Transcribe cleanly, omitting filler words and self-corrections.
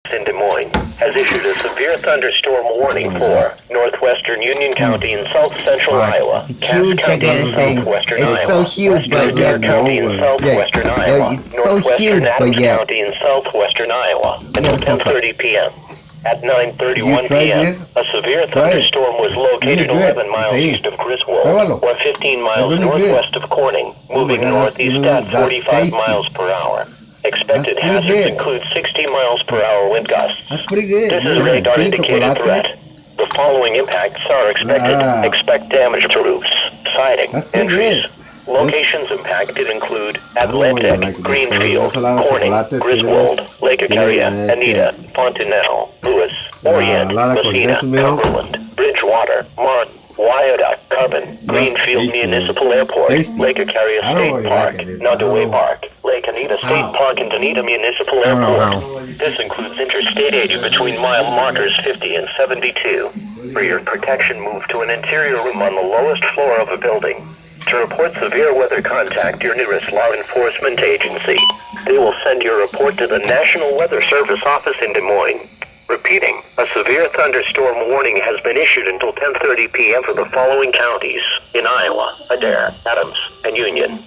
in Des Moines has issued a severe thunderstorm warning for northwestern Union County and south central Iowa, It's Cass huge, County and gigantic. southwestern It's Iowa, so huge, but Western yet County and southwestern Iowa, it's so northwestern huge, but Adams yet County and southwestern Iowa until 10:30 p.m. At 9:31 p.m., a severe thunderstorm was located 11 miles east of Griswold, or 15 miles northwest of Corning, moving northeast at 45 miles per hour. Expected hazards include 60 miles per hour wind gusts. That's pretty good. This is a radar indicated threat. The following impacts are expected. Expect damage to roofs, siding, and trees. Locations impacted include Atlantic, Greenfield, Corning, Griswold, Lake Icaria, Anita, Fontenelle, Lewis, Orient, Messina, Cumberland, Bridgewater, Martin, Wyandotte, Carbon, Greenfield Municipal Airport, Lake Icaria State Park, Nodaway Park, Lake Anita State Park and Anita Municipal Airport. This includes interstate age between mile markers 50 and 72. For your protection, move to an interior room on the lowest floor of a building. To report severe weather, contact your nearest law enforcement agency. They will send your report to the National Weather Service office in Des Moines. Repeating, a severe thunderstorm warning has been issued until 10:30 p.m. for the following counties in Iowa: Adair, Adams, and Union.